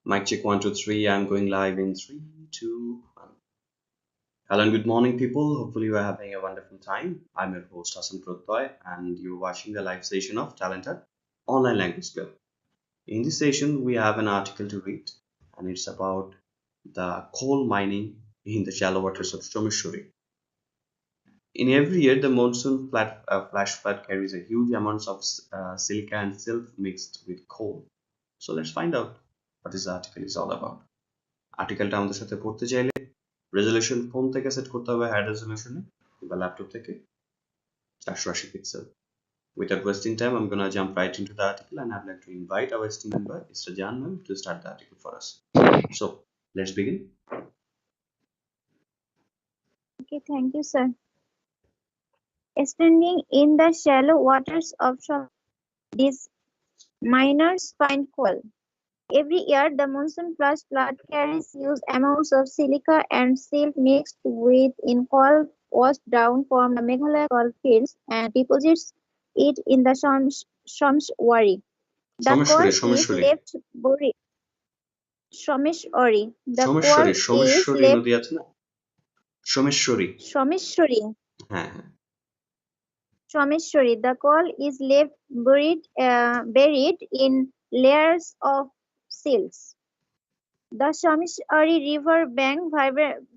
Mic check 1 2 3. I'm going live in 3 2 1. Hello and good morning, people. Hopefully, you are having a wonderful time. I'm your host Prottoy, and you're watching the live session of TalentHut Online Language Club. In this session, we have an article to read, and it's about the coal mining in the shallow waters of Someshwari. In every year, the monsoon flash flood carries a huge amounts of silica and silt mixed with coal. So let's find out what this article is all about. আর্টিকেলটা আমাদের সাথে পড়তে চাইলে resolution phone থেকে set করতে হবে high রেজলিউশনে কিংবা laptop থেকে 480 pixel. Without wasting time, I'm gonna jump right into the article and I'd like to invite our esteemed member, Mr. Jan ma'am, to start the article for us. So let's begin. Okay, thank you, sir. Standing in the shallow waters of these miners find coal. Every year, the monsoon flash flood carries huge amounts of silica and silt mixed with in coal washed down from the Meghalaya coal fields and deposits it in the Someshwari. The coal is left buried. Someshwari. The coal is Someshwari left. নদী আছে না Someshwari Someshwari. হ্যাঁ হ্যাঁ Someshwari. The coal is left buried in layers of silts. The Someshwari river bank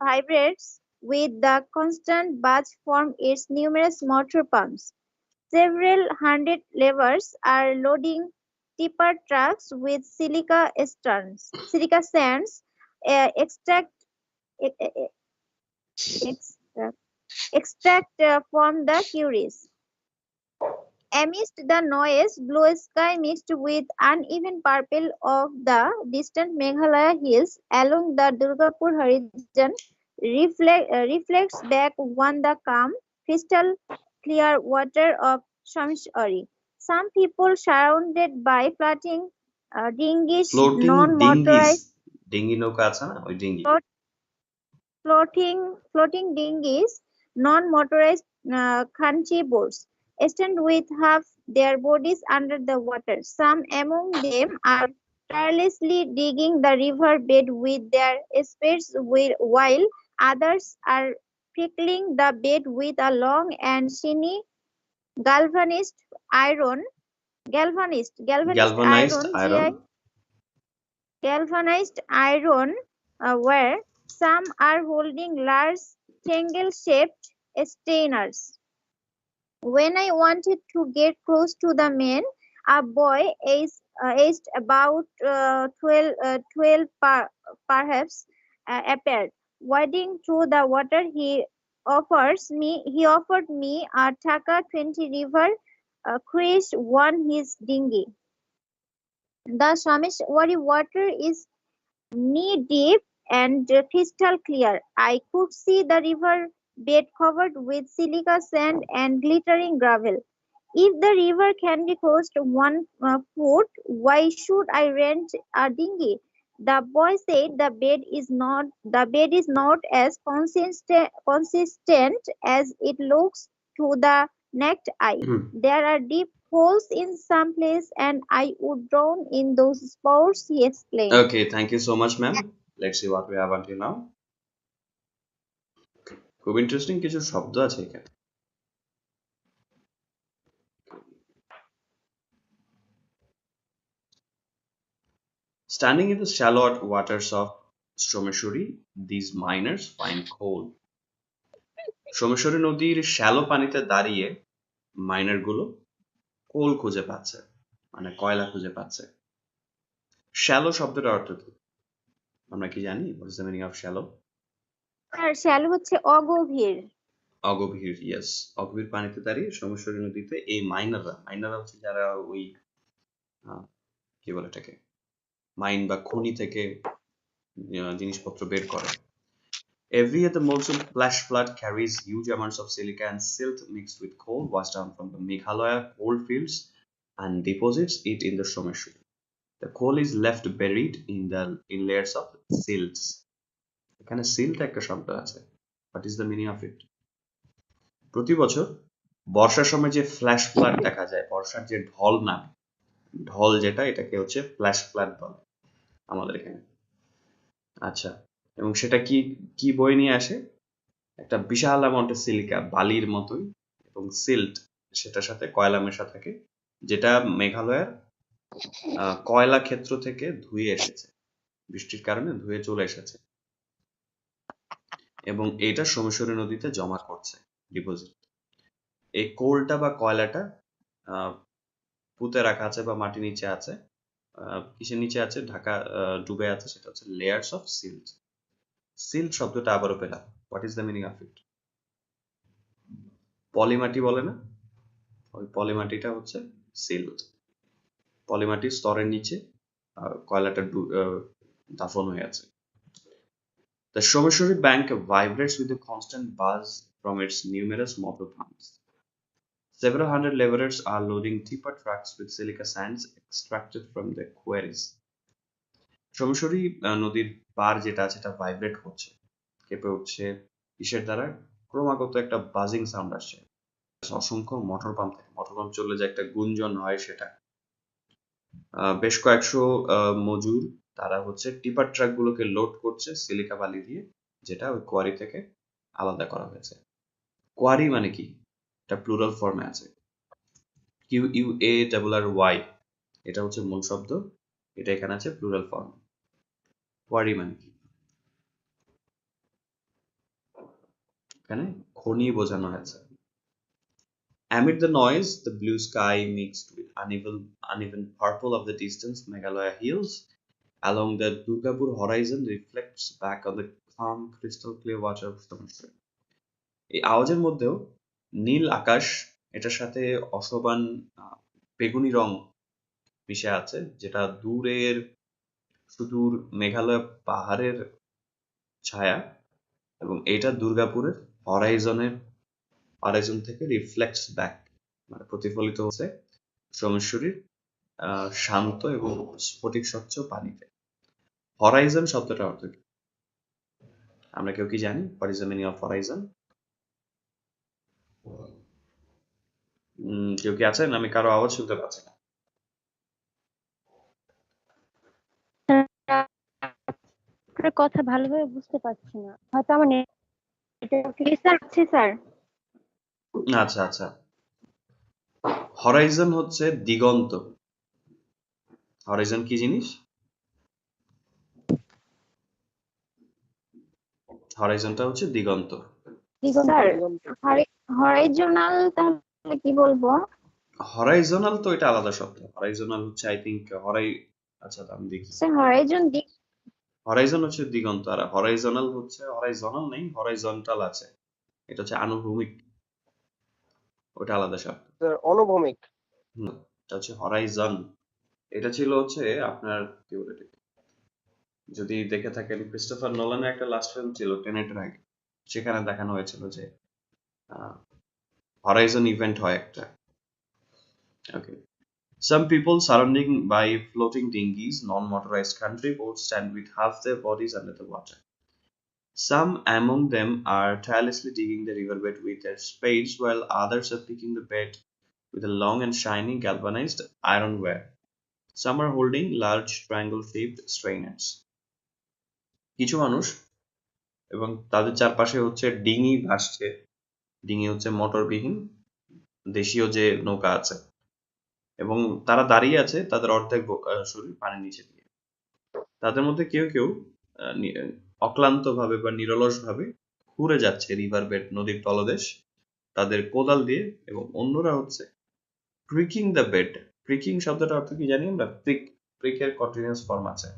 vibrates with the constant buzz from its numerous motor pumps. Several hundred laborers are loading tipper trucks with silica sands, extract from the quarries. Amidst the noise, blue sky mixed with uneven purple of the distant Meghalaya hills along the Durgapur horizon reflects back on the calm, crystal clear water of Someshwari. Some people surrounded by floating dinghies, non-motorized ডিঙ্গি নৌকা আছে না ওই ডিঙ্গি floating dinghies, non-motorized khanchi boats stand with half their bodies under the water. Some among them are tirelessly digging the river bed with their spades while others are prickling the bed with a long and shiny galvanized iron where some are holding large triangle-shaped strainers. When I wanted to get close to the men, a boy aged about 12 perhaps appeared. Wading through the water, he offered me a Taka 20 river cruise on his dinghy. The Someshwari water is knee-deep and crystal clear. I could see the river bed covered with silica sand and glittering gravel. If the river can be crossed 1 foot, why should I rent a dinghy? The boy said the bed is not as consistent as it looks to the naked eye. There are deep holes in some place and I would drown in those spots, he explained. Okay, thank you so much, ma'am. Let's see what we have until now. খুব interesting কিছু শব্দ আছে এখানে. Standing in the shallow waters of Someshwari, these miners find coal. Someshwari নদীর shallow পানিতে দাঁড়িয়ে minor গুলো কোল খুঁজে পাচ্ছে, মানে কয়লা খুঁজে পাচ্ছে. শ্যালো শব্দটার অর্থ কি আমরা কি জানি? What is the meaning of shallow? আর শ্যালো হচ্ছে অগভীর. অগভীর, ইয়েস. অগভীর পানিতে দাঁড়িয়ে সোমেশ্বরী নদীতে এই মাইনাররা হচ্ছে যারা ওই কি বলে এটাকে মাইন বা খনি থেকে জিনিসপত্র বের করে. Every year, the monsoon flash flood carries huge amounts of silica and silt mixed with coal washed down from the Meghalaya coal fields and deposits it in the Someshwari. The coal is left buried in layers of silts. এখানে silt একটা শব্দ আছে. What is the meaning of it? প্রতি বছর বর্ষার সময় যে flash flood দেখা যায়, বর্ষার যে ঢল নামে, ঢল যেটা এটাকে হচ্ছে ফ্ল্যাশ ফ্লাড বলে. আমাদের এখানে। আচ্ছা, এবং সেটা কি কি বয়ে নিয়ে আসে? একটা বিশাল অ্যামাউন্টের সিলিকা, বালির মতোই, এবং সিল্ট সেটার সাথে কয়লা মেশা থাকে, যেটা মেঘালয়ের কয়লা ক্ষেত্র থেকে ধুয়ে এসেছে, বৃষ্টির কারণে ধুয়ে চলে এসেছে, এবং এটা সোমেশ্বরী নদীতে জমা করছে, ডিপোজিট। এই কোলটা বা কয়লাটা আহ, পুঁতে রাখা আছে বা মাটি নিচে আছে। কিসের নিচে আছে? ঢাকা, ডুবে আছে, সেটা হচ্ছে লেয়ার্স অফ সিল্ট। সিল্ট শব্দটা আবারও পেলাম। What is the meaning of ইট? পলিমাটি বলে না, ওই পলিমাটিটা হচ্ছে সিল্ট। পলিমাটির স্তরের নিচে কয়লাটা দাফন হয়ে আছে। The Someshwari Bank vibrates with a constant buzz from its numerous motor pumps. Several hundred laborers are loading tipper trucks with silica sands extracted from the quarries. Someshwari নদীর পার যেটা আছে এটা ভাইব্রেট হচ্ছে, কেঁপে উঠছে। কিসের দ্বারা? ক্রমাগত একটা বাজিং সাউন্ড আসছে অসংখ্য মোটর পাম্প থেকে। মোটর পাম্প চললে যে একটা গুঞ্জন হয় সেটা। বেশ কয়েকশো মজুর, তারা হচ্ছে টিপার ট্রাক গুলোকে লোড করছে সিলিকা বালি দিয়ে, যেটা ওই কোয়ারি থেকে আলাদা করা হয়েছে। কোয়ারি মানে কি? এটা প্লুরাল ফর্মে আছে, QUARRY, এটা হচ্ছে মূল শব্দ, এটা এখানে আছে প্লুরাল ফর্ম। কোয়ারি মানে কি? এখানে খনি বোঝানো হয়েছে। Amid the noise, the blue sky mixed with uneven purple of the distant Meghalaya hills along the Durgapur horizon reflects back on the calm, crystal clear water of Someshwar. এই আওয়াজের মধ্যেও নীল আকাশ, এটার সাথে অশোবান বেগুনি রং মিশে আছে, যেটা দূরের সুদূর মেঘালয় পাহাড়ের ছায়া, এবং এটা দুর্গাপুরের হরাইজন থেকে রিফ্লেক্টস ব্যাক, মানে প্রতিফলিত হচ্ছে সোমেশ্বরীর শান্ত এবং স্ফটিক স্বচ্ছ পানিতে। হরাইজন শব্দটার অর্থ কি? আমরা কেউ কি জানি? What is the meaning of Horizon? কেউ কি আছেন? আমি কারো আওয়াজ শুনতে পাচ্ছি না। আপনার কথা ভালোভাবে বুঝতে পারছি না, হয়তো আমার নেটওয়ার্ক। স্যার আছে স্যার। আচ্ছা আচ্ছা, হরাইজন হচ্ছে দিগন্ত। হরাইজন কি জিনিস? হরাইজনটা হচ্ছে দিগন্ত। স্যার হরাইজনাল তাহলে কি বলবো? হরাইজনাল তো এটা আলাদা শব্দ। হরাইজনাল হচ্ছে আই থিঙ্ক আচ্ছা আমি দেখি। স্যার হরাইজন দিক। হরাইজন হচ্ছে দিগন্ত, আর হরাইজনাল হচ্ছে, হরাইজনাল নেই, হরাইজন্টাল আছে, এটা হচ্ছে আনুভূমিক, ওটা আলাদা শব্দ। অনুভূমিক। এটা হচ্ছে হরাইজন। এটা ছিল হচ্ছে আপনার কি বলে এটাকে? যদি দেখে থাকেন, ক্রিস্টোফার নোলানের একটা লাস্ট ফিল্ম ছিল টেনেটের আগে, সেখানে দেখানো হয়েছিল যে হরাইজন ইভেন্ট হয় একটা। ওকে, some people surrounding by floating dinghies, non-motorized country boats stand with half their bodies under the water. Some among them are tirelessly digging the riverbed with their spades, while others are picking the bed with a long and shiny galvanized ironware. Some are holding large triangle-shaped strainers. কিছু মানুষ, এবং তাদের চারপাশে হচ্ছে ডিঙি ভাসছে। ডিঙি হচ্ছে মোটরবিহীন দেশীয় যে নৌকা আছে, এবং তারা দাঁড়িয়ে আছে তাদের অর্ধেক শরীর পানির নিচে দিয়ে। তাদের মধ্যে কেউ কেউ অক্লান্ত ভাবে বা নিরলস ভাবে ঘুরে যাচ্ছে রিভার বেড, নদীর তলদেশ, তাদের কোদাল দিয়ে, এবং অন্যরা হচ্ছে প্রিকিং দ্য বেড। প্রিকিং শব্দটা অর্থ কি জানি আমরা? প্রিকের কন্টিনিউয়াস ফর্ম আছে।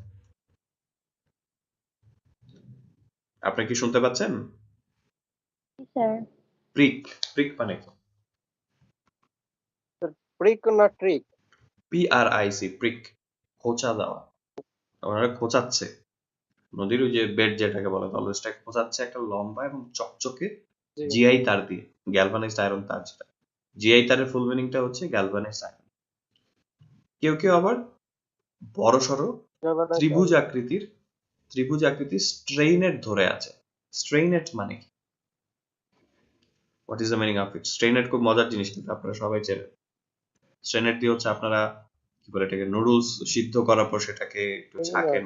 আপনি কি শুনতে পাচ্ছেন? স্যার প্রিক, প্রিক মানে কি? প্রিক না ট্রিক? PRIC, প্রিক, খোঁচা দেওয়া। ওনারা খোঁচাচ্ছে নদীর ওই যে বেড যেটাকে বলে তলদেশটাকে খোঁচাচ্ছে একটা লম্বা এবং চকচকে জিআই তার দিয়ে, গ্যালভানাইজড আয়রন তার, যেটা জিআই তারের ফুল মিনিংটা হচ্ছে গ্যালভানাইজড আয়রন। কেউ কেউ আবার বড়সড় ত্রিভুজ আকৃতির স্ট্রেইনেট ধরে আছে। স্ট্রেইনেট মানে কি? What is the meaning of it? স্ট্রেইনেট খুব মজার জিনিস, কিন্তু আপনারা সবাই চেনেন। স্ট্রেইনেট দিয়ে হচ্ছে আপনারা কি কি বলে এটাকে, নুডলস সিদ্ধ করার পর সেটাকে একটু ছাঁকেন,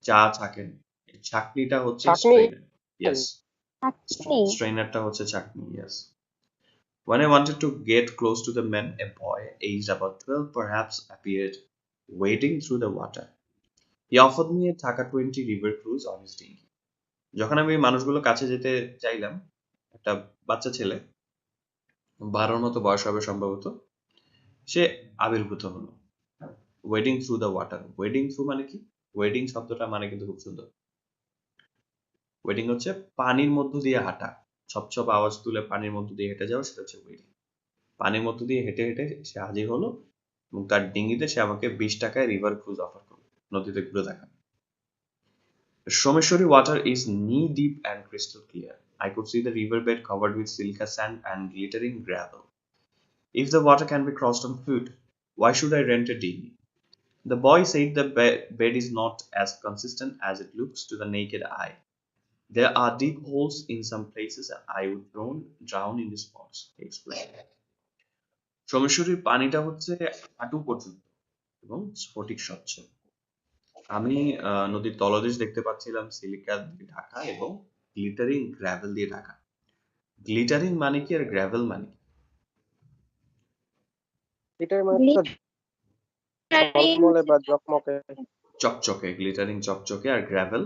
চা ছাঁকেন, এই ছাঁকনিটা হচ্ছে ছাঁকনি স্ট্রেইনার। ইয়েস, চাটনি। স্ট্রেইনারটা হচ্ছে ছাঁকনি। Yes. When I wanted to get close to the men, a boy aged about 12 perhaps appeared, wading through the water. He offered me a Taka 20 river cruise on his dinghy. যখন আমি মানুষগুলো কাছে যেতে চাইলাম, একটা বাচ্চা ছেলে, 12-র মতো বয়স হবে সম্ভবত, সে আবির্ভূত হলো। Wedding through the water. Wedding through মানে কি? ওয়েডিং শব্দটা মানে কিন্তু খুব সুন্দর। ওয়েডিং হচ্ছে পানির মধ্য দিয়ে হাঁটা, ছপ ছপ আওয়াজ তুলে পানির মধ্য দিয়ে হেঁটে যাওয়া, সেটা হচ্ছে ওয়েডিং। পানির মধ্য দিয়ে হেঁটে হেঁটে সে হাজির হলো এবং তার ডিঙিতে সে আমাকে 20 টাকায় রিভার ক্রুজ অফার করলো, নদীতে ঘুরে দেখা। Someshwari water is knee deep and crystal clear. I could see the riverbed covered with silica sand and glittering gravel. If the water can be crossed on foot, why should I rent a dinghy? The boy said the bed is not as consistent as it looks to the naked eye. There are deep holes in some places and I would drown in the spots, he explained. সোমেশ্বরীর পানিটা হচ্ছে হাঁটু পর্যন্ত এবং স্ফটিক স্বচ্ছ। আমি নদীর তলদেশ দেখতে পাচ্ছিলাম সিলিকা দিয়ে ঢাকা এবং গ্লিটারিং গ্র্যাভেল দিয়ে ঢাকা। গ্লিটারিং মানে কি আর গ্র্যাভেল মানে কি? এটার মানে তো ঝলমলে বা জকমকে। চকচকে, গ্লিটারিং চকচকে। আর গ্র্যাভেল?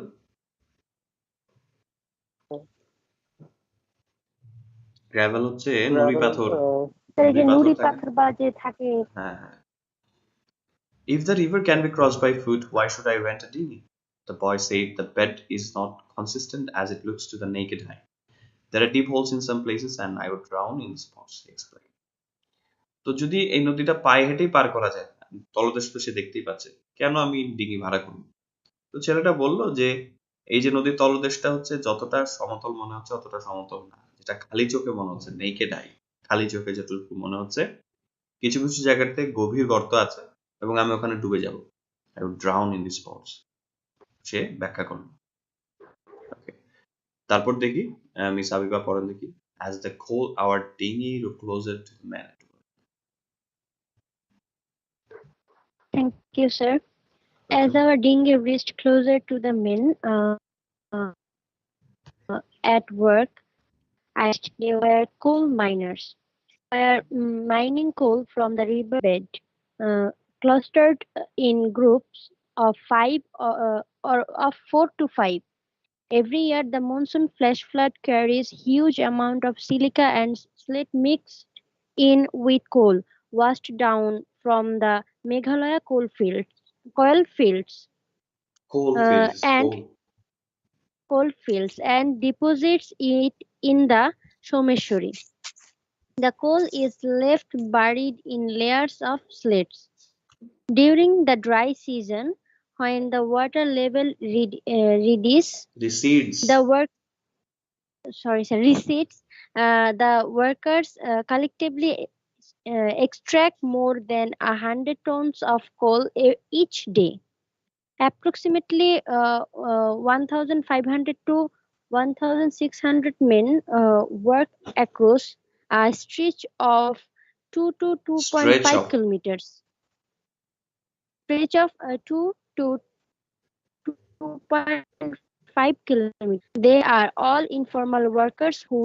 গ্র্যাভেল হচ্ছে নুড়ি পাথর। নুড়ি পাথর থাকে। হ্যাঁ হ্যাঁ। If the river can be crossed by foot, why should I rent a dinghy? The boy said the bed is not consistent as it looks to the naked eye. There are deep holes in some places and I would drown in spots, he explained. তো যদি এই নদীটা পায়ে হেঁটেই পার করা যায়, তলদেশ তো সে দেখতেই পাচ্ছে, কেন আমি ডিঙি ভাড়া করব? তো ছেলেটা বলল যে এই যে নদীর তলদেশটা হচ্ছে যতটা সমতল মনে হচ্ছে অতটা সমতল না, যেটা খালি চোখে মনে হচ্ছে, নেকেড আই, খালি চোখে যেটুকু মনে হচ্ছে, কিছু কিছু জায়গাতে গভীর গর্ত আছে এবং আমি ওখানে ডুবে যাব। I would drown in this spots, সে ব্যাখ্যা করল। তারপর দেখি, মিস আবিবা পড়েন দেখি। As the coal our dinghy closer to the man. Thank you, sir. As our dinghy reached closer to the men at work, I they were coal miners. They were mining coal from the riverbed, clustered in groups of of 4 to 5. Every year, the monsoon flash flood carries huge amount of silica and slate mixed in with coal, washed down from the Meghalaya coal fields, and Coal. coal fields and deposits it in the Someshwari. The coal is left buried in layers of slates. During the dry season, when the water level Recedes. the work receipts, the workers collectively extract more than 100 tons of coal each day. Approximately 1,500 to 1,600 men work across a stretch of 2 to 2.5 kilometers. Stretch of 2 to 2.5 kilometers. They are all informal workers who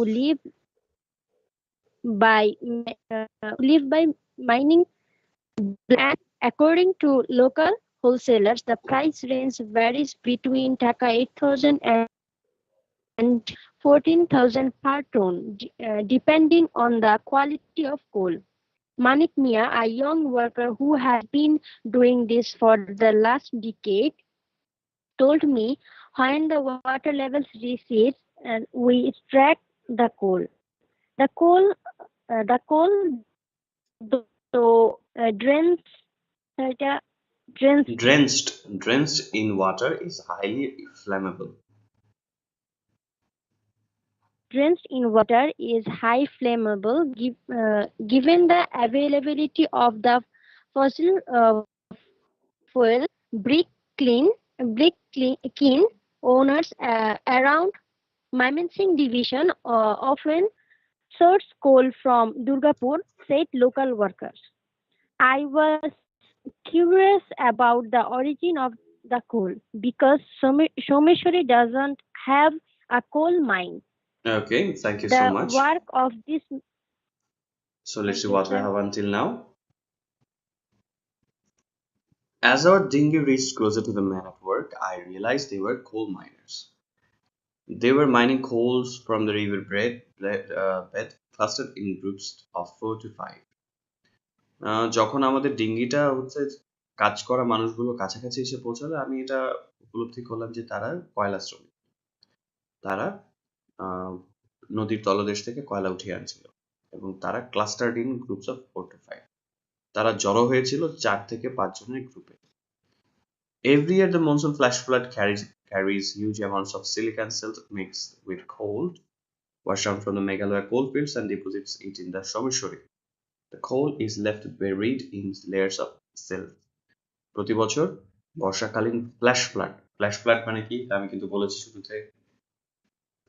by live by mining. And according to local wholesalers, the price range varies between Taka 8,000 and 14,000 per ton, depending on the quality of coal. Manik Mia, a young worker who has been doing this for the last decade, told me when the water levels recede, we extract the coal. The coal, though Drenched in water is highly flammable. Drenched in water is high flammable given the availability of the fossil fuel. Brick kiln owners around Mymensingh division often source coal from Durgapur, said local workers. I was curious about the origin of the coal because Someshwari doesn't have a coal mine. Okay, thank you so The much. work of this. So let's Thank see you, what we sir. have until now. As our dinghy reached closer to the men at work, I realized they were coal miners. They were mining coals from the river bed clustered in groups of 4 to 5. যখন আমাদের ডিঙ্গিটা হচ্ছে কাজ করা মানুষগুলো কাছাকাছি এসে পৌঁছালো, আমি এটা উপলব্ধি করলাম যে তারা কয়লা শ্রমিক। তারা আহ, নদীর তলদেশ থেকে কয়লা উঠিয়ে আনছিল এবং তারা clustered in groups of 4 to 5। তারা জড়ো হয়েছিল 4 থেকে 5 জনের গ্রুপে। Every year, the monsoon flash flood carries huge amounts of silicon silt mixed with coal, washed down from the Meghalaya coal fields and deposits it in the Someshwari. The coal is left buried in layers of silt. প্রতি বছর বর্ষাকালীন flash flood মানে কি তা আমি কিন্তু বলেছি শুরুতে।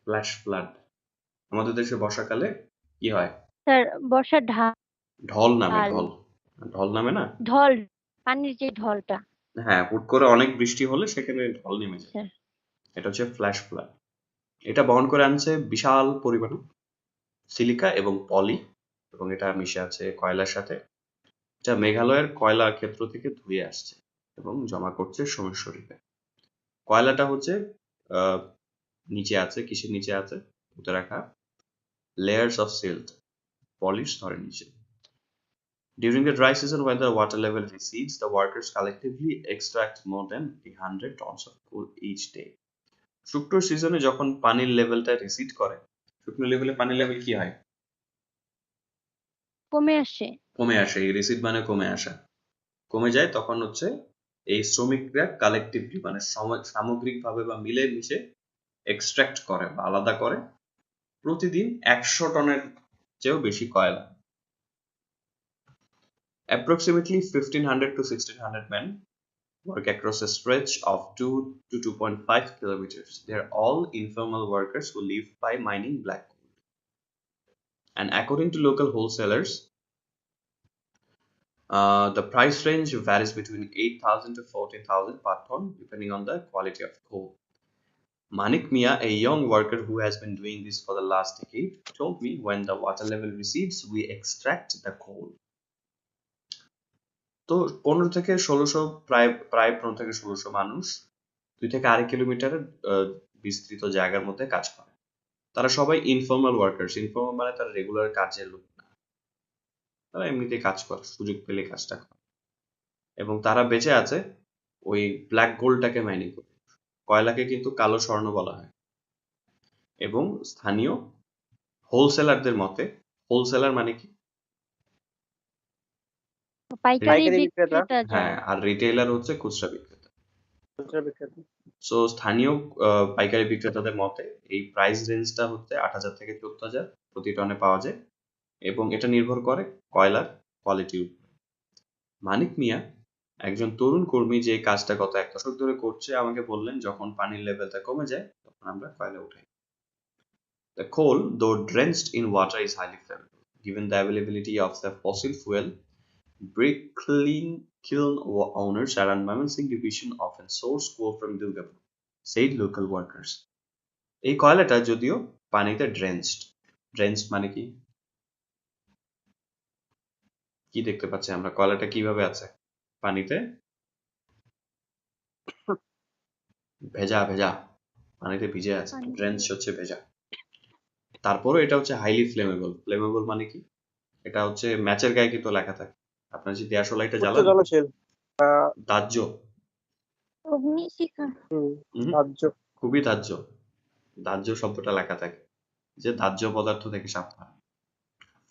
ফ্ল্যাশ ফ্লাড আমাদের দেশে বর্ষাকালে কি হয়? স্যার বর্ষার ঢল নামে। ঢাল ঢল নামে না? ঢল পানির যে ঢলটা। হ্যাঁ, হুট করে অনেক বৃষ্টি হলে সেখানে ঢল নেমে যায়। স্যার এটা হচ্ছে ফ্ল্যাশ ফ্লাড। এটা বহন করে আনছে বিশাল পরিমাণে সিলিকা এবং পলি এবং এটা মিশে আছে কয়লার সাথে, যা মেঘালয়ের কয়লা ক্ষেত্র থেকে ধুয়ে আসছে এবং জমা করছে সোমেশ্বরীতে। কয়লাটা হচ্ছে নিচে আছে, কিসের নিচে আছে? পুঁতে রাখা layers of silt, পলিশ স্তরের নিচে। During the dry season, when the water level recedes, the workers collectively extract more than 100 tons of coal each day. শুকনো সিজনে যখন পানির লেভেলটা রিসিড করে, শুকনো লেভেলে পানির লেভেল কি হয়? কমে আসে। কমে আসে। এই রিসিড মানে কমে আসা। কমে যায় তখন হচ্ছে এই শ্রমিকরা কালেকটিভলি মানে সামগ্রিকভাবে বা মিলে মিশে এক্সট্রাক্ট করে বা আলাদা করে প্রতিদিন 100 টনের চেয়েও বেশি কয়লা। Approximately 1500 to 1600 men work across a stretch of 2 to 2.5 kilometers. They are all informal workers who live by mining black coal. And according to local wholesalers, the price range varies between 8,000 to 14,000 per ton, depending on the quality of coal. Manik Mia, a young worker who has been doing this for the last decade, told me when the water level recedes, we extract the coal. তো 15 থেকে 1600 প্রায় 15 থেকে 1600 মানুষ 2 থেকে 2.5 কিলোমিটারের বিস্তৃত জায়গার মধ্যে কাজ করে। তারা সবাই ইনফর্মাল ওয়ার্কার্স। ইনফর্মাল মানে তারা রেগুলার কাজের লোক না, তারা এমনিতে কাজ করে, সুযোগ পেলে কাজটা করে এবং তারা বেঁচে আছে ওই ব্ল্যাক গোল্ডটাকে মাইনিং করে। কয়লাকে কিন্তু কালো স্বর্ণ বলা হয় এবং স্থানীয় হোলসেলারদের মতে, হোলসেলার মানে কি? পাইকারি পাইকারি বিক্রেতা। বিক্রেতা হ্যাঁ, যারা। আর রিটেইলার হচ্ছে খুচরা বিক্রেতা। খুচরা বিক্রেতা। সো স্থানীয় পাইকারি বিক্রেতাদের মতে এই প্রাইস রেঞ্জটা হচ্ছে 8,000 থেকে 14,000 প্রতি টনে পাওয়া যায় এবং এটা নির্ভর করে কয়লার কোয়ালিটির উপর। মানিক মিয়া, একজন তরুণ কর্মী যে এই কাজটা গত 1 দশক ধরে করছে, আমাকে বললেন যখন পানির লেভেলটা কমে যায় তখন আমরা কয়লা উঠাই। The coal, though drenched in water, is highly flammable. Given the availability of the fossil fuel, brick kiln owners around Mymensingh division often source coal from Durgapur, said local workers. এই কয়লাটা যদিও পানিতে ড্রেঞ্চড মানে কি? কি দেখতে পাচ্ছি আমরা? কয়লাটা কিভাবে আছে? পানিতে ভেজা পানিতে ভিজে আছে। ড্রেঞ্চ হচ্ছে ভেজা। তারপরও এটা হচ্ছে হাইলি ফ্লেমেবল। ফ্লেমেবল মানে কি? এটা হচ্ছে ম্যাচের গায়ে কিন্তু লেখা থাকে। আপনার যদি দেশলাইটা উচ্চ জ্বালান, জনশীল। দাহ্য। অগ্নিশিখা। রাজ্য। খুবই দাহ্য। দাহ্য শব্দটা লেখা থাকে যে দাহ্য পদার্থ থেকে সাবধান।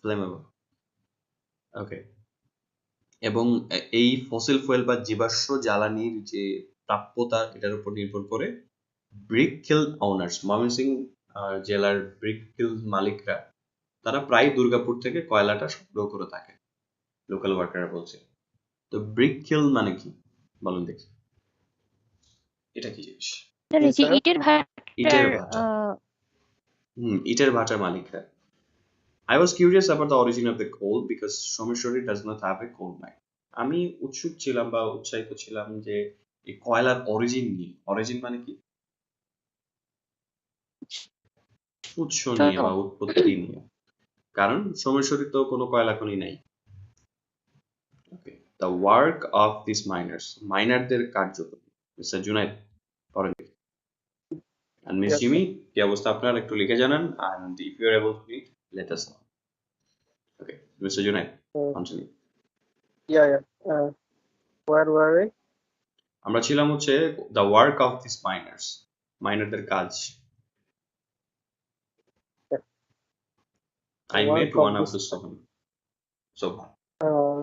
ফ্লেমেবল। ওকে। এবং এই ফসিল ফুয়েল বা জীবাশ্ম জ্বালানির যে প্রাপ্যতা এটার উপর নির্ভর করে ব্রিক কিল ওনার্স, ময়মনসিংহ জেলার ব্রিক কিল মালিকরা তারা প্রায় দুর্গাপুর থেকে কয়লাটা সংগ্রহ করে থাকে, লোকাল ওয়ার্কাররা বলছে। তো ব্রিক কিল মানে কি বলুন দেখি, এটা কি জিনিস? ইটের ইটের ভাটার ভাটা। ইটের ভাটার মালিকরা। I was curious about the origin of the coal because Someshwari does not have a coal mine. আমি উৎসুক ছিলাম বা উৎসাহিত ছিলাম যে এই কয়লার অরিজিন নিয়ে। অরিজিন মানে কি? উৎস নিয়ে বা উৎপত্তি নিয়ে। কারণ সোমেশ্বরী তো কোনো কয়লা খনি নাই। Okay, the work of this miners, মাইনারদের কার্যক্রম। মিস্টার জুনাইদ পড়েন। And Miss Yes, Jimmy, sir. কি অবস্থা আপনার একটু লিখে জানান, and if you are able to read, let us know. Okay, Mr. Junaid, Uh, continue. yeah, yeah. Where were we? আমরা ছিলাম হচ্ছে the work of these miners, মাইনারদের কাজ। Yeah, the I work met of one of this. the sohan. Sohan, Uh,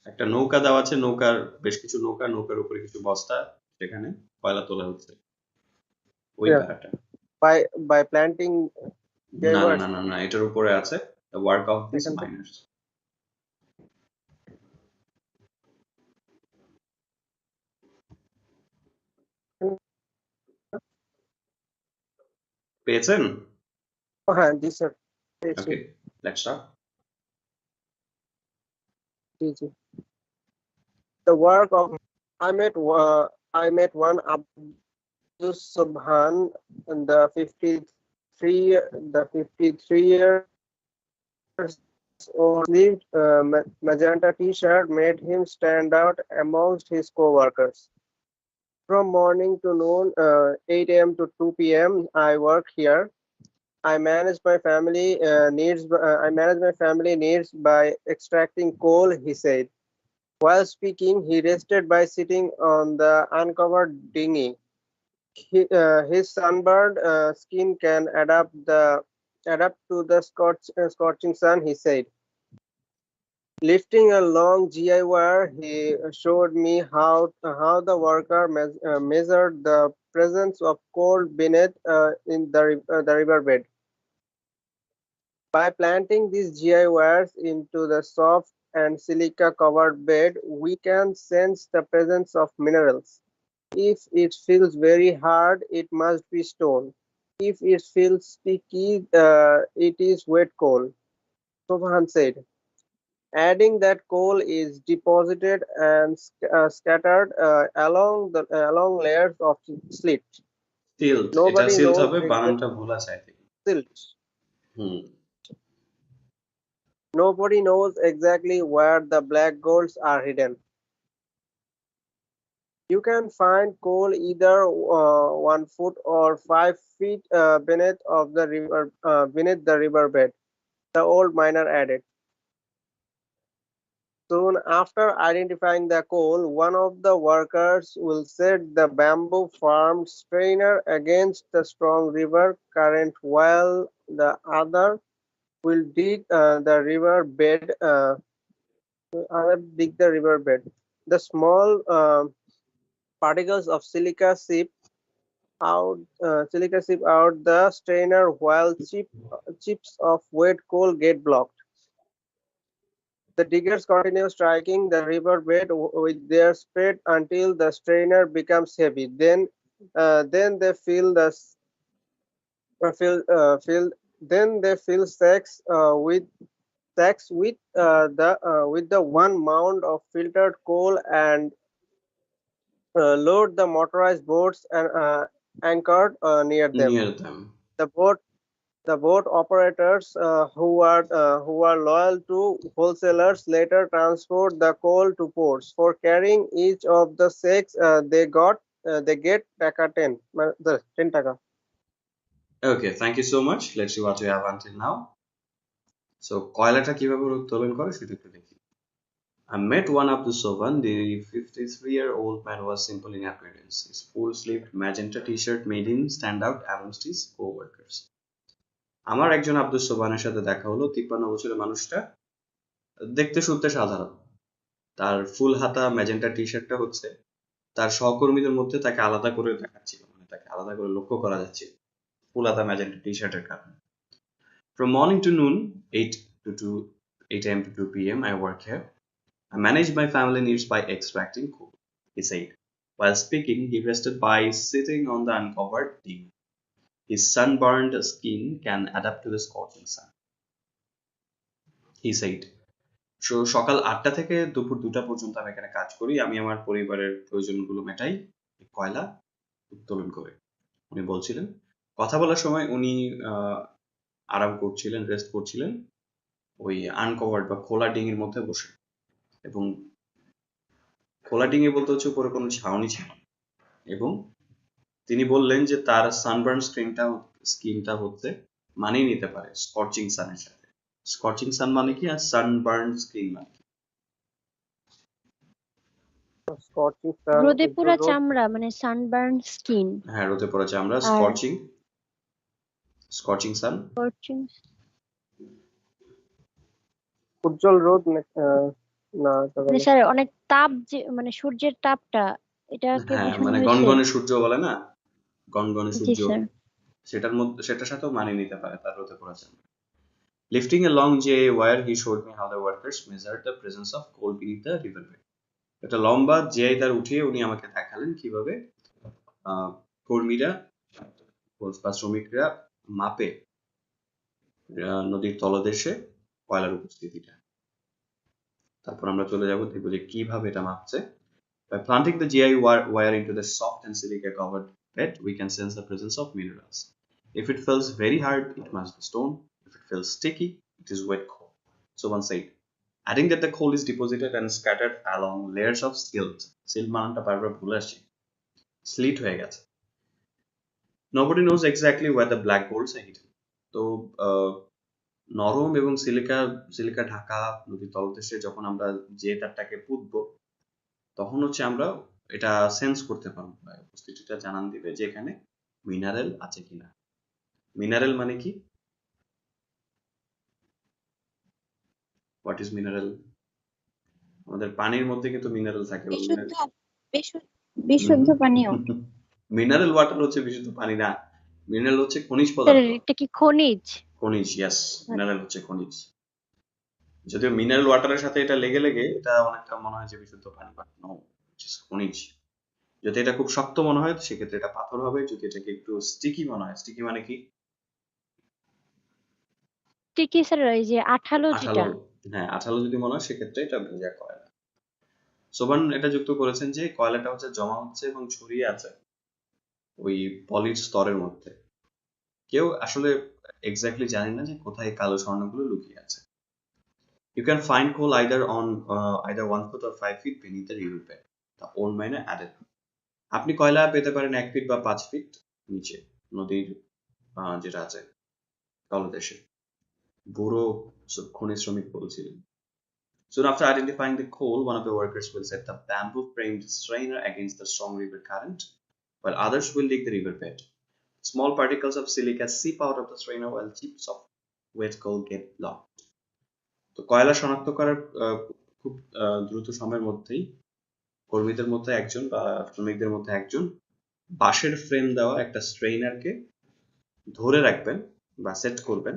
একটা নৌকা দেওয়া আছে, নৌকার বেশ কিছু নৌকা, নৌকার উপরে কিছু বস্তা, সেখানে কয়লা তোলা হচ্ছে, ওই yeah. প্যারাটা। By planting না না gravers. না না না, এটার উপরে আছে the work of these Second. miners. পেয়েছেন? This sir. Okay, let's start. Teaching. The work of I met one Abdul Subhan, the 53 years old sleeved magenta T-shirt made him stand out amongst his co-workers. From morning to noon, 8 a.m. to 2 p.m. I work here. I manage my family needs. I manage my family needs by extracting coal, he said. While speaking, he rested by sitting on the uncovered dinghy. His sunburned skin can adapt to the scorching sun, he said. Lifting a long GI wire, he showed me how the worker measured the presence of coal beneath in the riverbed. By planting these GI wires into the soft and silica-covered bed, we can sense the presence of minerals. If it feels very hard, it must be stone. If it feels sticky, it is wet coal, Sohan said. Adding that coal is deposited and scattered along layers of silt. Silt, এটা Nobody silt knows হবে, exact বানানটা ভুল আছে I think. silt. Hmm, Nobody knows exactly where the black golds are hidden. You can find coal either 1 foot or 5 feet beneath the riverbed. The old miner added. Soon after identifying the coal, one of the workers will set the bamboo-formed strainer against the strong river current while the other will dig the river bed. The small particles of silica seep out the strainer while chips of wet coal get blocked. The diggers continue striking the river bed with their spade until the strainer becomes heavy. Then they fill the s- fill then they fill sacks with the one mound of filtered coal and load the motorized boats and anchored near them. near them. The boat the boat operators who are loyal to wholesalers later transport the coal to ports. For carrying each of the sacks, they get taka 10, the 10 taka. Okay, thank you so much. Let's see what we have until now. So কয়লাটা কিভাবে উত্তোলন করে সেটা একটু দেখি। I met one Abdul Soban. The 53-year-old man was simple in appearance. His full-sleeved magenta t-shirt made him stand out amongst his co-workers. আমার একজন আব্দুল সোবানের সাথে দেখা হলো। 53 বছরের মানুষটা দেখতে শুনতে সাধারণ। তার ফুল হাতা ম্যাজেন্টা টি-শার্টটা হচ্ছে তার সহকর্মীদের মধ্যে তাকে আলাদা করে দেখাচ্ছিল, মানে তাকে আলাদা করে লক্ষ্য করা যাচ্ছিল ফুল হাতা ম্যাজেন্টা টি-শার্টের কারণে। From morning to noon, 8 a.m. to 2 p.m. I work here. I manage my family needs by extracting coal, he said. While speaking, he rested by sitting on the uncovered deck. His sunburned skin can adapt to the scorching sun, he said. সকাল 8টা থেকে দুপুর 2টা পর্যন্ত আমি এখানে কাজ করি। আমি আমার পরিবারের প্রয়োজনগুলো মেটাই কয়লা উত্তোলন করে। উনি বলছিলেন। কথা বলার সময় উনি আরাম করছিলেন, রেস্ট করছিলেন ওই আনকভার্ড বা খোলা ডিঙির মধ্যে বসে, এবং খোলা ডিঙি বলতে হচ্ছে উপরে কোনো ছাউনি ছিল না। এবং তিনি বললেন যে তার সানবার্ন স্কিনটা হচ্ছে মানিয়ে নিতে পারে স্কর্চিং সানের সাথে। স্কর্চিং সান মানে কি, আর সানবার্ন স্কিন মানে কি? Scorching sun, রোদে উজ্জ্বল পোড়া রোদ, চামড়া মানে সানবার্ন স্কিন। হ্যাঁ, রোদে পড়া চামড়া, আর স্কর্চিং সান। স্কর্চিং উজ্জ্বল রোদ না মানে তাহলে স্যার অনেক তাপ, যে মানে সূর্যের তাপটা, এটাকে হ্যাঁ, বোঝানো মানে হয়েছে। গনগনে সূর্য বলে না, গনগনে জি সূর্য, স্যার। সেটার সাথেও মানিয়ে নিতে পারে তার রোদে পড়া চামড়া। Lifting a long GI wire, he showed me how the workers measured the presence of coal beneath the riverbed. একটা লম্বা জিআই তার উঠিয়ে উনি আমাকে দেখালেন কিভাবে কর্মীরা বা শ্রমিকরা মাপে নদীর তলদেশে কয়লার উপস্থিতিটা। তারপর আমরা চলে যাব, দেখবো যে কিভাবে এটা মাপছে। By planting the GI wire into the soft and silica covered bed, we can sense the presence of minerals. If it feels very hard, it must be stone. If it feels sticky, it is wet coal. So one said, adding that the coal is deposited and scattered along layers of silt. Silt মানটা বারবার ভুলে আসছি, slit হয়ে গেছে। Nobody knows exactly where the black golds are hidden. তো নরম এবং silica Dhaka নদীর তলদেশে যখন আমরা যে তারটাকে পুঁতবো, তখন হচ্ছে আমরা এটা সেন্স করতে পারবো, উপস্থিতিটা জানান দিবে যে এখানে মিনারেল আছে কিনা। মিনারেল মানে কি? What is mineral? আমাদের পানির মধ্যে কিন্তু মিনারেল থাকে। বিশুদ্ধ বিশুদ্ধ পানীয়। মিনারেল ওয়াটার হচ্ছে বিশুদ্ধ পানি না, মিনারেল হচ্ছে খনিজ স্যার পদার্থ। এটা কি খনিজ? খনিজ, ইয়েস, মিনারেল হচ্ছে খনিজ। যদিও মিনারেল ওয়াটারের সাথে এটা লেগে লেগে এটা অনেকটা মনে হয় যে বিশুদ্ধ পানি, বাট নো, খনিজ। যদি এটা খুব শক্ত মনে হয় সেক্ষেত্রে এটা পাথর হবে, যদি এটাকে একটু স্টিকি মনে হয়, স্টিকি মানে কি? স্টিকি স্যার এই যে আঠালো আঠালো, যেটা। হ্যাঁ, আঠালো যদি মনে হয় সেক্ষেত্রে এটা ভেজা কয়লা। সোবান এটা যুক্ত করেছেন যে কয়লাটা হচ্ছে জমা হচ্ছে এবং ছড়িয়ে আছে ওই পলির স্তরের মধ্যে। কেউ আসলে এক্স্যাক্টলি জানে না যে কোথায় কালো স্বর্ণগুলো লুকিয়ে আছে। You can find coal either 1 foot or 5 feet beneath the river bed. The old miner added. আপনি কয়লা পেতে পারেন 1 ফিট বা 5 ফিট নিচে নদীর যেটা আছে তলদেশে। বুড়ো খনি শ্রমিক বলছিলেন। Soon after identifying the coal, one of the workers will set the bamboo framed strainer against the strong river current, while others will dig the river bed. Small particles of silica seep out of the strainer while chips of wet coal get blocked. তো কয়লা শনাক্ত করার খুব দ্রুত সময়ের মধ্যেই কর্মীদের মধ্যে একজন বা শ্রমিকদের মধ্যে একজন বাঁশের ফ্রেম দেওয়া একটা স্ট্রেইনারকে ধরে রাখবেন বা সেট করবেন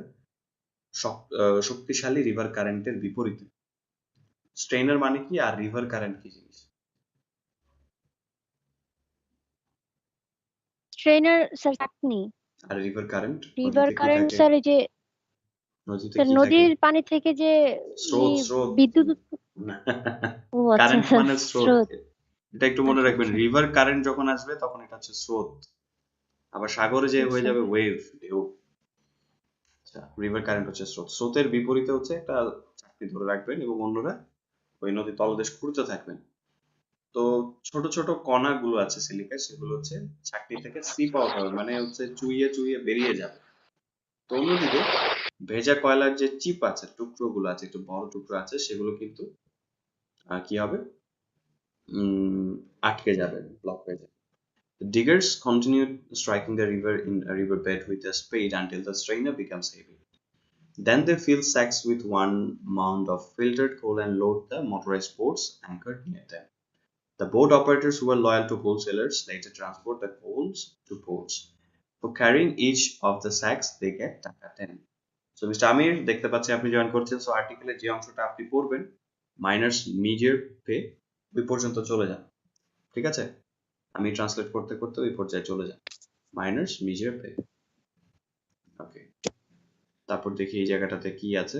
শক্তিশালী রিভার কারেন্টের বিপরীতে। স্ট্রেইনার মানে কি, আর রিভার কারেন্ট কি জিনিস? ট্রেনার স্যার চাটনি। আর রিভার কারেন্ট, রিভার নদীতে কি কারেন্ট থাকে? স্যার এই যে নদীতে স্যার কি থাকে? নদীর পানি থেকে যে স্রোত, স্রোত। বিদ্যুৎ ও আচ্ছা কারেন্ট মানে স্রোত। স্রোত। এটা একটু মনে আচ্ছা রাখবেন, আচ্ছা রিভার কারেন্ট যখন আসবে তখন এটা হচ্ছে স্রোত, আবার সাগরে যে হয়ে আচ্ছা। যাবে ওয়েভ, ঢেউ। রিভার কারেন্ট হচ্ছে স্রোত। স্রোতের বিপরীতে হচ্ছে একটা চাকতি ধরে রাখবেন এবং অন্যরা ওই নদীর তলদেশ খুঁড়তে থাকবেন। তো ছোট ছোট কণাগুলো আছে সিলিকার, সেগুলো হচ্ছে চাকতি থেকে সিপ আউট হবে, মানে হচ্ছে চুইয়ে চুইয়ে বেরিয়ে যাবে। তো অন্যদিকে ভেজা কয়লার যে চিপ আছে, টুকরোগুলো আছে, একটু বড় টুকরো আছে, সেগুলো কিন্তু কি হবে, আটকে যাবে, ব্লক হয়ে যাবে। The diggers continued striking the river bed with a spade until the strainer becomes heavy. Then they fill sacks with one mound of filtered coal and load the motorized boats anchored near them. The boat operators who were loyal to wholesalers later transport the coals to ports. For carrying each of the sacks, they get টাকা 10. So Mr. Amir, দেখতে পাচ্ছি আপনি join করছেন। So আর্টিকেলের যে অংশটা আপনি পড়বেন, minors মিডিয়ার পে, ওই পর্যন্ত চলে যান। ঠিক আছে, আমি ট্রান্সলেট করতে করতে ওই পর্যায়ে চলে যান, মাইনার্স মিডিয়ার পে। ওকে, তারপর দেখি এই জায়গাটাতে কি আছে।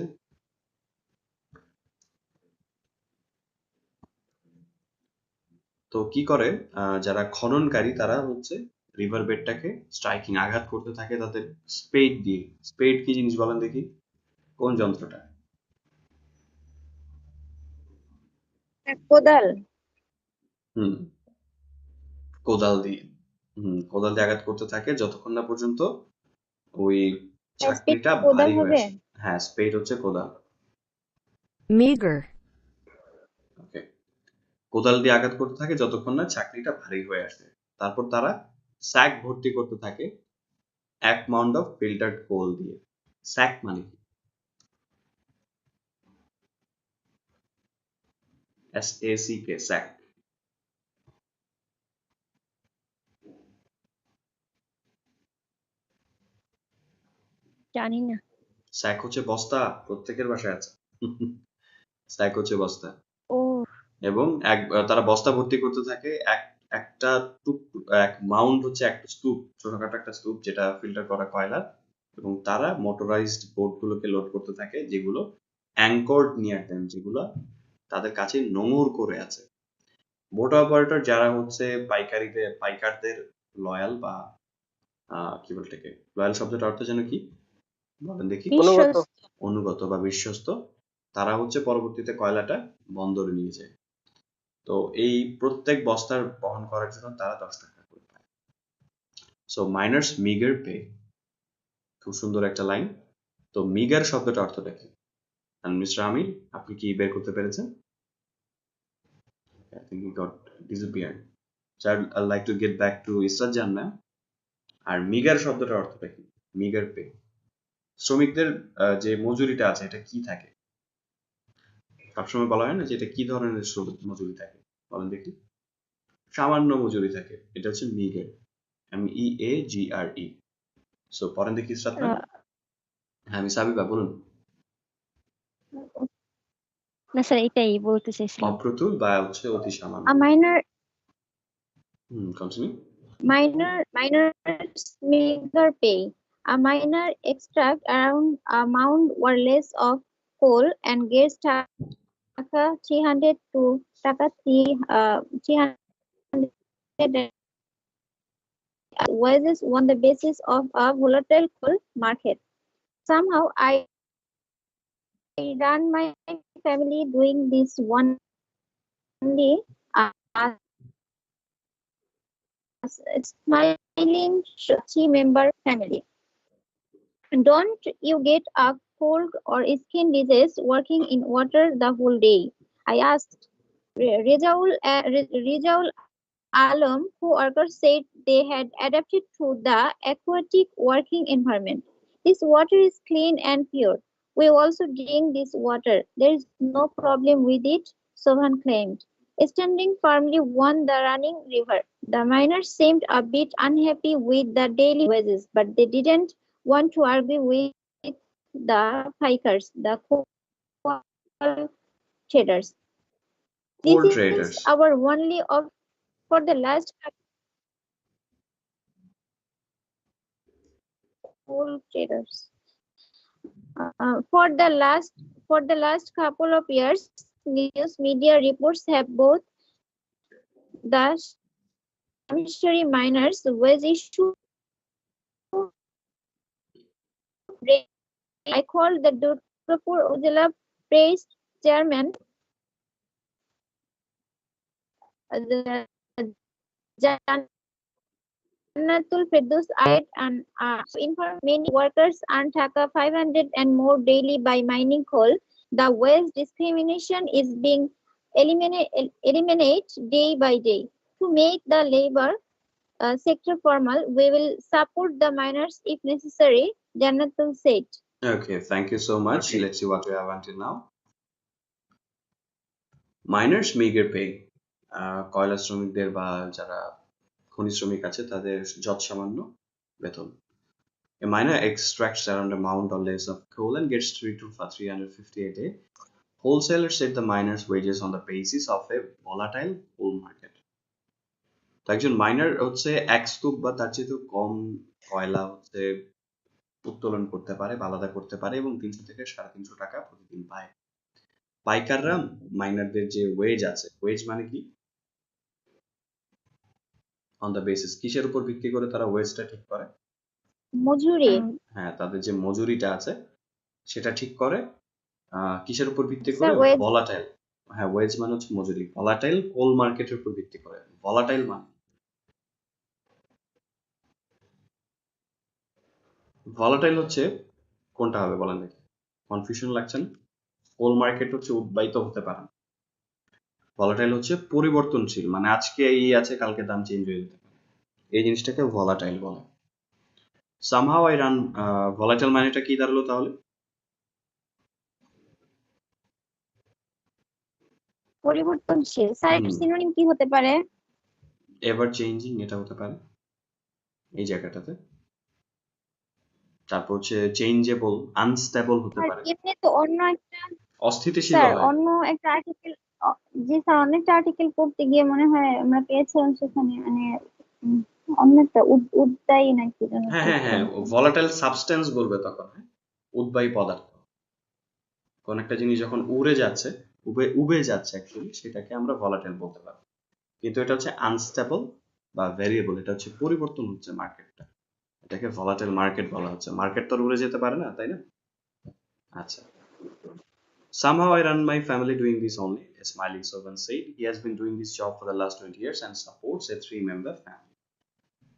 তো কি করে যারা খননকারী তারা হচ্ছে রিভার বেডটাকে স্ট্রাইকিং আঘাত করতে থাকে তাদের স্পেড দিয়ে। স্পেড কি জিনিস বলেন দেখি, কোন যন্ত্রটা? কোদাল। হুম, কোদাল দিয়ে। কোদাল দিয়ে আঘাত করতে থাকে যতক্ষণ না পর্যন্ত ওই স্পিড চাকরিটা কোদাল ভারী হয়ে হবে। আসে। হ্যাঁ, স্পেড হচ্ছে কোদাল। Meager. ওকে, কোদাল দিয়ে আঘাত করতে থাকে যতক্ষণ না চাকরিটা ভারী হয়ে আসে। তারপর তারা স্যাক ভর্তি করতে থাকে এক মাউন্ট অফ ফিল্টার্ড কোল দিয়ে। স্যাক মানে কি? SACK, sack. জানি না। স্যাক হচ্ছে বস্তা, প্রত্যেকের বাসায় আছে। স্যাক হচ্ছে বস্তা। ও এবং তারা বস্তা ভর্তি করতে থাকে একটা এক মাউন্ট হচ্ছে একটা স্তূপ, ছোটখাটো একটা স্তূপ যেটা ফিল্টার করা কয়লার। এবং তারা মোটরাইজড বোট গুলোকে লোড করতে থাকে যেগুলো অ্যাঙ্কর্ড নিয়ার দেম, যেগুলো তাদের কাছে নোঙর করে আছে। বোট অপারেটর যারা হচ্ছে পাইকারদের লয়াল বা কি বলতে লয়াল শব্দটার অর্থ যেন কি বলেন দেখি? অনুগত। বিশ্বস্ত। অনুগত বা বিশ্বস্ত। তারা হচ্ছে পরবর্তীতে কয়লাটা বন্দরে নিয়ে যায়। তো এই প্রত্যেক বস্তার বহন করার জন্য তারা 10 টাকা করে পায়। সো মাইনার্স মিগার পে, খুব সুন্দর একটা লাইন। তো মিগার শব্দটা অর্থটা কি? মিস্টার আমির, আপনি কি বের করতে পেরেছেন? I think he got disappeared. So I'd like to get back to Israt জান ম্যাম। আর মিগার শব্দটার অর্থটা কি? মিগার পে, শ্রমিকদের যে মজুরিটা আছে এটা কি থাকে? সবসময় বলা হয় না যে এটা কি ধরনের মজুরি থাকে, বলেন দেখি। সামান্য মজুরি থাকে, এটা হচ্ছে মিগার, MEAGRE। সো পরেন দেখি ইসরাত ম্যাম। হ্যাঁ, মিস হাবিবা বলুন। না স্যার, এটাই বলতে চাইছিলাম। অপ্রতুল বা হচ্ছে অতি সামান্য। A minor continue. minors meager pay. A miner extracts around a mound or less of coal and gets taka 300 to taka 300 wages on the basis of a volatile coal market. Somehow I run my family doing this only as a smiling three-member family. Don't you get a cold or skin disease working in water the whole day? I asked. Rezaul Alam co-workers said they had adapted to the aquatic working environment. This water is clean and pure. We also drink this water. There is no problem with it, Sohan claimed. Standing firmly on the running river, the miners seemed a bit unhappy with the daily wages, but they didn't want to argue with the pikers, the coal traders. Coal This is traders. our only of for the last coal traders. For the last couple of years, news media reports have both the Shamishari miners' wage issue. I called the Durgapur Ujala Praise Chairman, the Jannatul Firdaus Ayed, and informed many workers earn Taka 500 and more daily by mining coal. The wage discrimination is being eliminated day by day. To make the labor sector formal, we will support the miners if necessary, Jannatul said. Okay, thank you so much. Let's see what we have until now. Miners মেগার পে, কয়লা শ্রমিকদের বা যারা খনি শ্রমিক আছে তাদের যৎসামান্য বেতন। A miner extracts around a mound or less of coal and gets 350 a day. Wholesalers set the miners' wages on the basis of a volatile coal market. তো একজন মাইনার হচ্ছে এক স্তূপ বা তার চেয়ে কম কয়লা হচ্ছে উত্তোলন করতে পারে বা আলাদা করতে পারে এবং 300 থেকে 350 টাকা প্রতিদিন পায়। পাইকাররা মাইনারদের যে ওয়েজ আছে, ওয়েজ মানে কি? অন দ্য বেসিস, কিসের উপর ভিত্তি করে তারা ওয়েজটা ঠিক করে? মজুরি। হ্যাঁ, তাদের যে মজুরিটা আছে সেটা ঠিক করে কিসের উপর ভিত্তি করে? Sir wage. ভলাটাইল। হ্যাঁ, ওয়েজ মানে হচ্ছে মজুরি। ভলাটাইল কোল মার্কেটের উপর ভিত্তি করে। ভলাটাইল মানে, ভলাটাইল হচ্ছে কোনটা হবে বলেন দেখি? কনফিউশন লাগছে না? কোল মার্কেট হচ্ছে উদ্বায়িত হতে পারে না। ভলাটাইল হচ্ছে পরিবর্তনশীল, মানে আজকে এই আছে কালকে দাম চেঞ্জ হয়ে যেতে পারে, এই জিনিসটাকে ভলাটাইল বলে। সামহাউ আই রান, ভলাটাইল মানেটা কি দাঁড়ালো তাহলে? পরিবর্তনশীল। স্যার হুম, এটার সিনোনিম কি হতে পারে? এভার চেঞ্জিং, এটা হতে পারে এই জায়গাটাতে। তারপর হচ্ছে চেঞ্জেবল, আনস্টেবল হতে স্যার পারে, এমনি তো অন্য একটা, অস্থিতিশীল স্যার হয়। অন্য একটা আর্টিকেল, জি স্যার অন্য একটা আর্টিকেল পড়তে গিয়ে মনে হয় আমরা পেয়েছিলাম সেখানে মানে উম, অন্য একটা উদ্দায়ী নাকি যেন হ্যাঁ হ্যাঁ হ্যাঁ, পেয়েছিলাম। ভলাটাইল সাবস্টেন্স বলবে তখন, হ্যাঁ, উদ্বায়ী পদার্থ। কোন একটা জিনিস যখন উড়ে যাচ্ছে, উবে যাচ্ছে অ্যাকচুয়ালি, সেটাকে আমরা ভলাটাইল বলতে পারি। কিন্তু এটা হচ্ছে আনস্টেবল বা ভেরিয়েবল, এটা হচ্ছে পরিবর্তন হচ্ছে মার্কেটটা, এটাকে ভলাটাইল মার্কেট বলা হচ্ছে। মার্কেট তো আর উড়ে যেতে পারে না, তাই না? আচ্ছা। Somehow I run my family doing this only, a smiling servant said. He has been doing this job for the last 20 years and supports a 3-member family.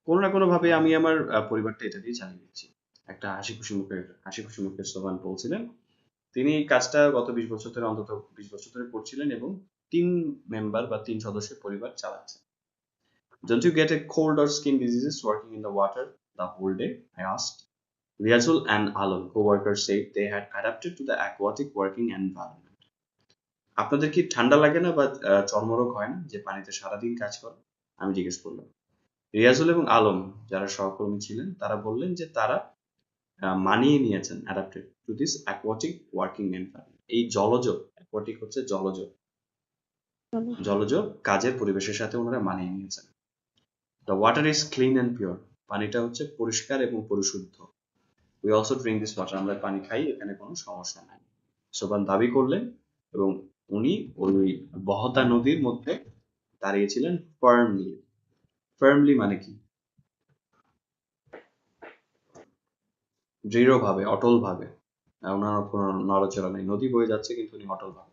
কোনো না কোনো ভাবে আমি আমার পরিবারটা এটা দিয়ে চালিয়ে দিচ্ছি। একটা হাসি খুশি মুখের সোহান বলছিলেন। তিনি এই কাজটা গত 20 বছর ধরে, অন্তত 20 বছর ধরে করছিলেন এবং 3 মেম্বার বা 3 সদস্যের পরিবার চালাচ্ছেন। Don't you get a cold or skin diseases working in the water the whole day? I asked. Riazul and Alon, co-workers, said they had adapted to the aquatic working environment. আপনাদের কি ঠান্ডা লাগে না বা চর্মরোগ হয় না যে পানিতে সারাদিন কাজ করে? আমি জিজ্ঞেস করলাম। রিয়াজুল এবং আলম, যারা সহকর্মী ছিলেন, তারা বললেন যে তারা মানিয়ে নিয়েছেন, adapted to this aquatic working environment. এই জলজ, অ্যাকোয়াটিক হচ্ছে জলজ, জলজ কাজের পরিবেশের সাথে ওনারা মানিয়ে নিয়েছেন। The water is clean and pure, পানিটা হচ্ছে পরিষ্কার এবং পরিশুদ্ধ। We also drink this water, আমরা পানি খাই, এখানে কোনো সমস্যা নাই। সোবান দাবি করলেন এবং উনি ওই বহতা নদীর মধ্যে দাঁড়িয়েছিলেন ফার্মলি। ফার্মলি মানে কি? দৃঢ়ভাবে, অটলভাবে। ওনার কোনো নড়াচড়া নেই, নদী বয়ে যাচ্ছে কিন্তু উনি অটলভাবে।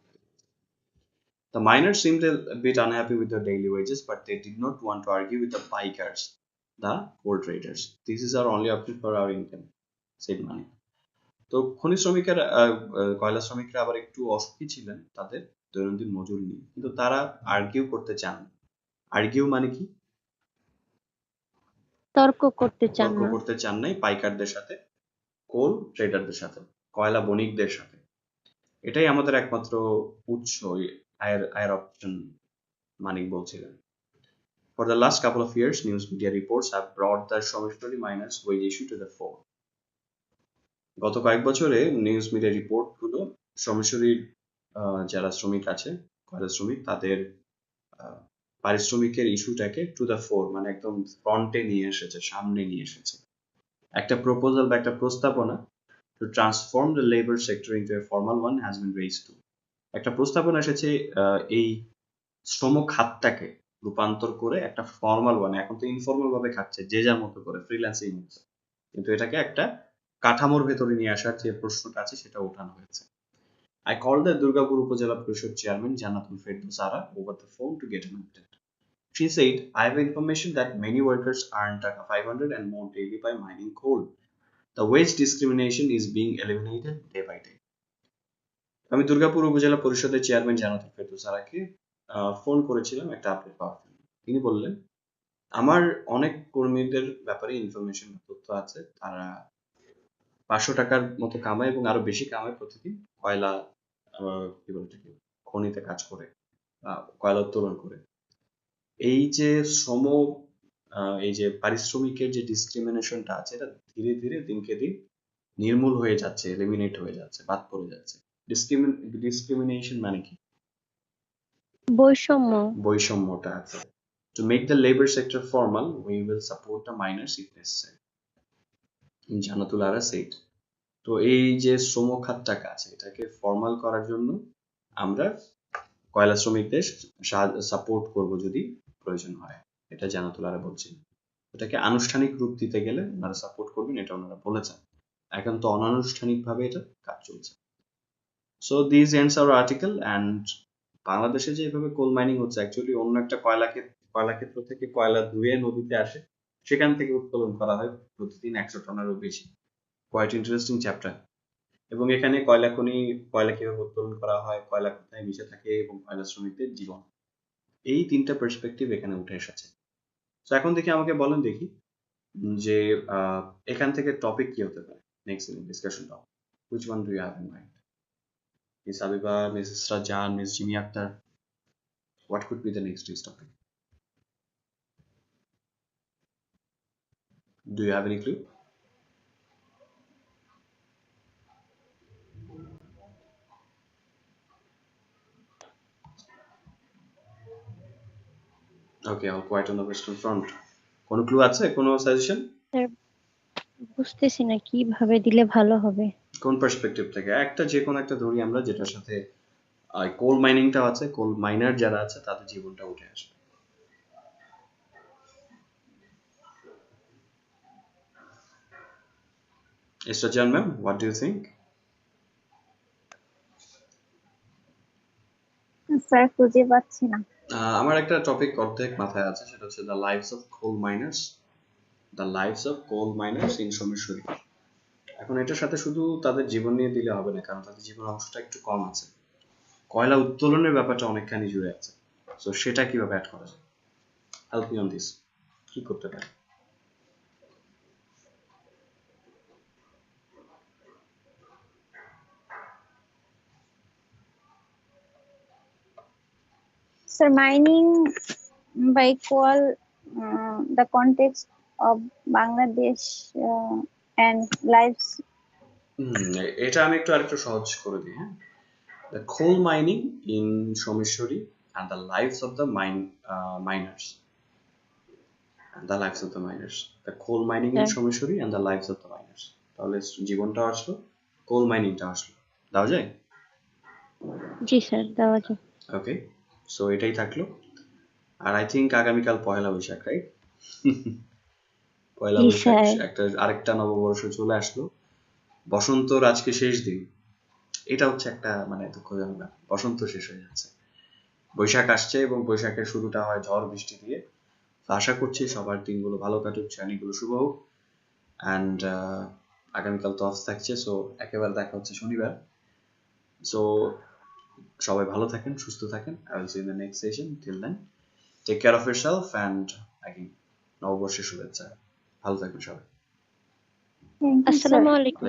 The miners seemed a bit unhappy with their daily wages, but they did not want to argue with the bikers, the coal traders. This is our only option for our income, said Mani. তো খনি শ্রমিকের কয়লা শ্রমিকরা আবার একটু অসুখী ছিলেন তাদের দৈনন্দিন মজুরি নিয়ে, কিন্তু তারা আর্গিউ করতে চান। আর্গিউ মানে কি? তর্ক করতে চান তর্ক না। করতে চান নাই পাইকারদের সাথে, কোল ট্রেডারদের সাথে, কয়লা বণিকদের সাথে। এটাই আমাদের একমাত্র উৎস, আয়ের অপশন, মানিক বলছিলেন। For the last couple of years, news media reports have brought the Shomeshwari miners' wage issue to the fore. গত কয়েক বছরে নিউজ মিডিয়া রিপোর্টগুলো সোমেশ্বরীর যারা শ্রমিক আছে, কয়লা শ্রমিক, তাদের পারিশ্রমিকের ইস্যুটাকে টু দ্য ফোর, মানে একদম ফ্রন্টে নিয়ে এসেছে, সামনে নিয়ে এসেছে। একটা প্রপোজাল বা একটা প্রস্তাবনা to transform the labor sector into a formal one has been raised too. একটা প্রস্তাবনা এসেছে এই শ্রম খাতটাকে রূপান্তর করে একটা ফর্মাল ওয়ান, এখন তো ইনফর্মাল ভাবে খাচ্ছে যে যার মতো করে, ফ্রিল্যান্সিং হচ্ছে, কিন্তু এটাকে একটা কাঠামোর ভেতরে নিয়ে আসার যে প্রশ্নটা আছে সেটা ওঠানো হয়েছে। I called the Durgapur Upazila Parishad chairman Janatul Ferdusara over the phone to get an update. She said, I have information that many workers earn Taka 500 and more daily by mining coal. The wage discrimination is being eliminated day by day. আমি দুর্গাপুর উপজেলা পরিষদের chairman Jannatul ফেরদৌসারাকে phone করেছিলাম একটা update পাওয়ার জন্য। তিনি বললেন, আমার অনেক কর্মীদের ব্যাপারে ইনফরমেশন, তথ্য আছে, তারা 500 টাকার মতো কামায় এবং আরো বেশি কামায় প্রতিদিন, কয়লা কি বলে এটাকে, খনিতে কাজ করে, কয়লা উত্তোলন করে। এই যে শ্রম, এই যে পারিশ্রমিকের যে ডিসক্রিমিনেশনটা আছে, এটা ধীরে ধীরে দিনকে দিন নির্মূল হয়ে যাচ্ছে, এলিমিনেট হয়ে যাচ্ছে, বাদ পড়ে যাচ্ছে। ডিসক্রিমিনেশন মানে কি? বৈষম্য। বৈষম্যটা আছে। To make the labor sector formal, we will support the miners if necessary. Jannatul Ara said. তো এই যে শ্রম খাতটাকে আছে, এটাকে ফর্মাল করার জন্য আমরা কয়লা শ্রমিকদের সাপোর্ট করব যদি প্রয়োজন হয়। এটা এটা জানাতুলারা বলছেন। এটাকে আনুষ্ঠানিক রূপ দিতে গেলে ওনারা সাপোর্ট করবেন, এটা ওনারা বলেছেন। এখন তো অনানুষ্ঠানিকভাবে এটা কাজ চলছে। So this ends our article. And বাংলাদেশে যে এভাবে কোল মাইনিং হচ্ছে, অ্যাকচুয়ালি অন্য একটা কয়লা ক্ষেত্র থেকে কয়লা ধুয়ে নদীতে আসে, সেখান থেকে উত্তোলন করা হয় প্রতিদিন 100 টনেরও বেশি। Quite interesting chapter. এবং এখানে কয়লা কিভাবে উত্তোলন করা হয়, কয়লা কোথায় মিশে থাকে, এবং কয়লা শ্রমিকদের জীবন, এই 3টা পার্সপেক্টিভ এখানে উঠে এসেছে। তো এখন দেখি, আমাকে বলেন দেখি যে এখান থেকে টপিক কি হতে পারে next discussion topic. Which one do you have in mind? Miss Abiba, Mrs. Rajan, Miss Jimmy Akhtar, what could be the next topic? Do you have any clue? Okay, all quiet on the western front. কোনো clue আছে, কোনো suggestion? Sir বুঝতেছি না কিভাবে দিলে ভালো হবে। কোন পার্সপেক্টিভ থেকে? একটা যে কোনো একটা ধরি আমরা, যেটার সাথে কোল মাইনিংটা আছে, কোল মাইনার যারা আছে তাদের জীবনটা উঠে আসবে। Mr. Jan ma'am, what do you think? Sir খুঁজে পাচ্ছি না। আমার একটা টপিক অর্ধেক মাথায় আছে, সেটা হচ্ছে the lives of coal miners. The lives of coal miners in Someshwari. এখন এটার সাথে শুধু তাদের জীবন নিয়ে দিলে হবে না, কারণ তাদের জীবন অংশটা একটু কম আছে। কয়লা উত্তোলনের ব্যাপারটা অনেকখানি জুড়ে আছে। সো সেটা কিভাবে অ্যাড করা যায়? Help me on this. কি করতে পারে? Sir, mining by coal, the context of Bangladesh and lives. এটা আমি আরেকটু সহজ করে দিই, হ্যাঁ। The coal mining in Someshwari and the lives of the miners. And the lives of the miners. The coal mining in Someshwari and the lives of the miners. তাহলে জীবনটা আসলো, কোল মাইনিংটা আসলো। দাও যায়? জি স্যার, দেওয়া যায়। ওকে, সো এটাই থাকলো। আর আই থিঙ্ক আগামীকাল পয়লা বৈশাখ, রাইট? পয়লা বৈশাখ, আরেকটা নববর্ষ চলে আসলো। বসন্তর আজকে শেষ দিন। এটা হচ্ছে একটা মানে দুঃখজনক ব্যাপার, বসন্ত শেষ হয়ে যাচ্ছে, বৈশাখ আসছে এবং বৈশাখের শুরুটা হয় ঝড় বৃষ্টি দিয়ে। আশা করছি সবার দিনগুলো ভালো কাটুক, জার্নিগুলো শুভ হোক। অ্যান্ড আগামীকাল তো অফ থাকছে, সো একেবারে দেখা হচ্ছে শনিবার। সো সবাই ভালো থাকেন, সুস্থ থাকেন। I will see in the next session. Till then, take care of yourself and again নববর্ষের শুভেচ্ছা। ভালো থাকবেন সবাই। Thank you, sir. আসসালামু আলাইকুম।